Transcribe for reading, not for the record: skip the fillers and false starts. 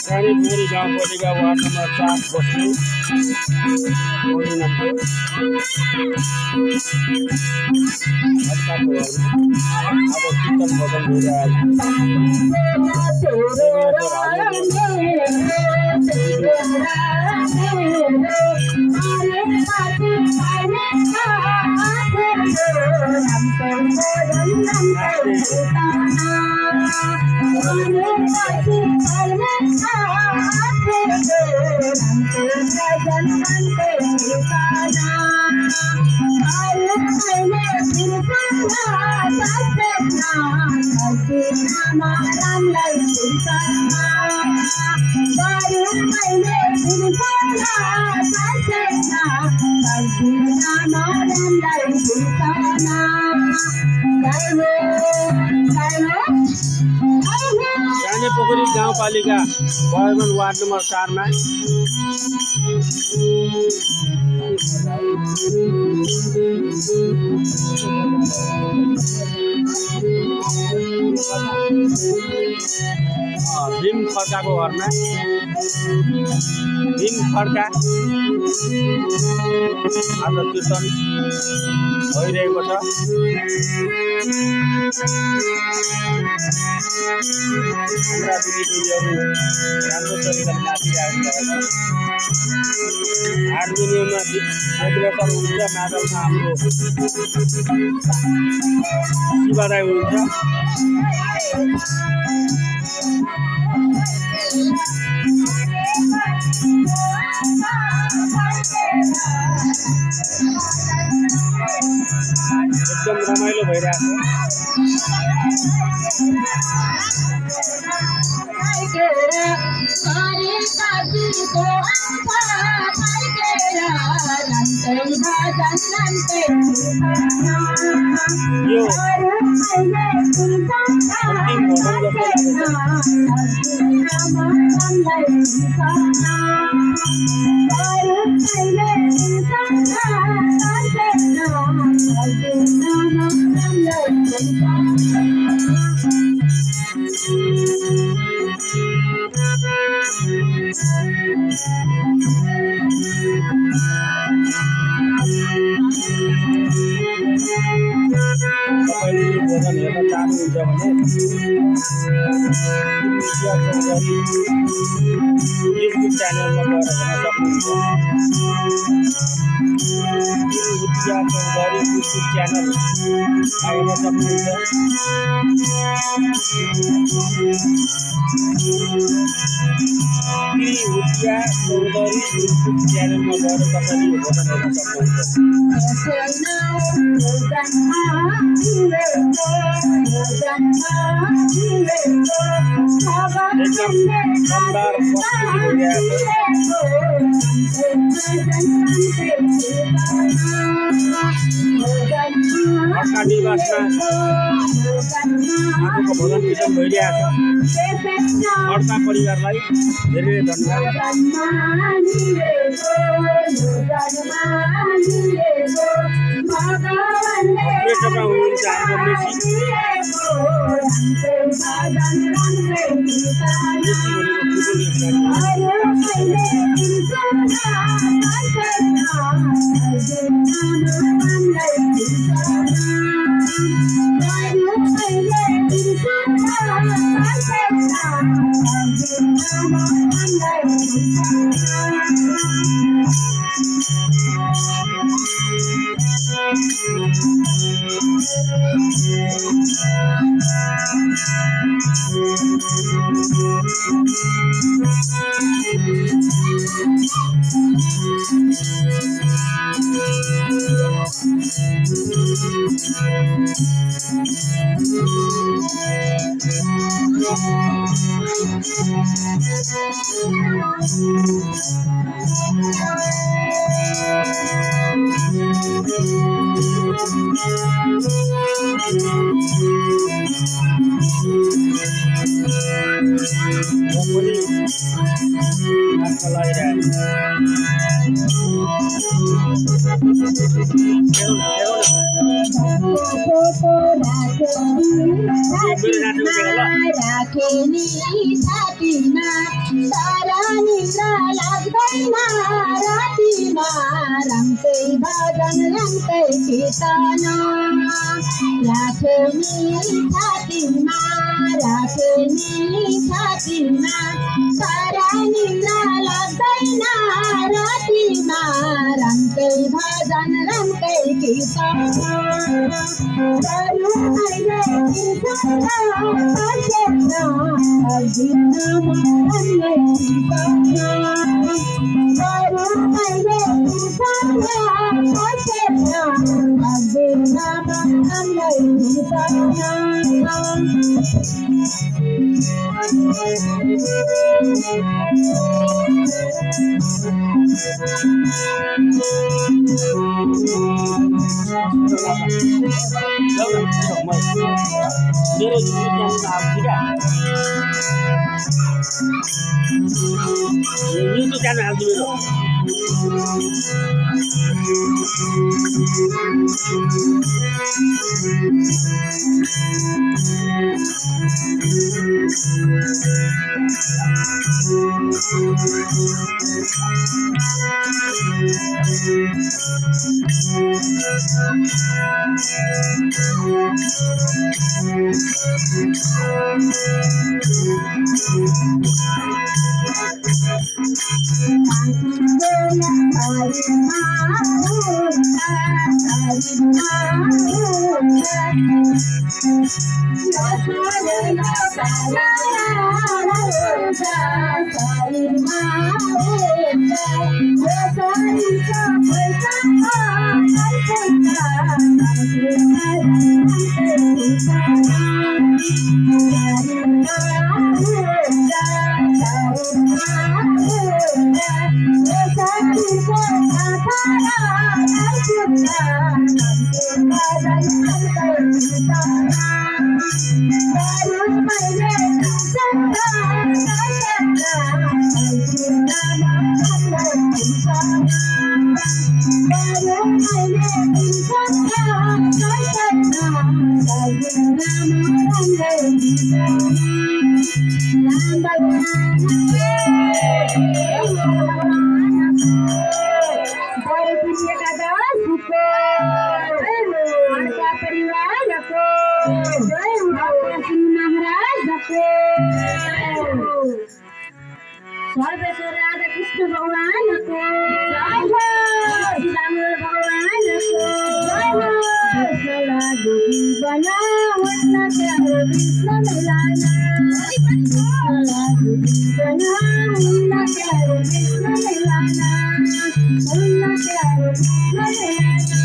रानीपुर गाउँपालिका ward number 4 बस्ने vada number अब कीर्तन भजन रानीपोखरी गाउँपालिका बर्मन वार्ड नम्बर 4 मा भीम खड्काको घरमा भीम खड्का आज कीर्तन भइरहेको छ। हाम्रा दिदीबहिनीहरू राम्रो तरिकाले नाचिरहेको छ। हार्मोनियममा रेगुलेटर हुन्छ, मादलमा हाम्रो शिवा राई हुनुहुन्छ। एकदम रमाइलो भइरहेको यो अन्तिम भजन तपाईँले भजन हेर्न चाहनुहुन्छ भने युट्युब च्यानलमा गएर हेर्न सक्नुहुन्छ। भुटिया चौधरी युट्युब च्यानल हेर्न सक्नुहुन्छ। भुटिया चौधरी युट्युब च्यानलमा गएर तपाईँले यो भजन हेर्न सक्नुहुन्छ। आजको भजन कीर्तन भइरहेको छ। अर्का परिवारलाई धेरै धन्यवाद। अपरेटरमा हुनुहुन्छ हाम्रो मेसी राखेनी छातीमा तारा निद्रा लाग्दैन रातिमा रम्दै भजन रम्दै कीर्तन राखेनी छातीमा तारा निद्रा लाग्दैन रातिमा रम्दै भजन रम्दै कीर्तन मेरो YouTube च्यानल हाल्छु मेरो सर्वेश्वर राधा कृष्ण भगवानको जय हो, राम भगवानको जय हो। देवी बना वर्ण प्यारो कृष्ण मिलाना, देवी बना वर्ण प्यारो कृष्ण मिलाना, वर्ण प्यारो कृष्ण मिलाना।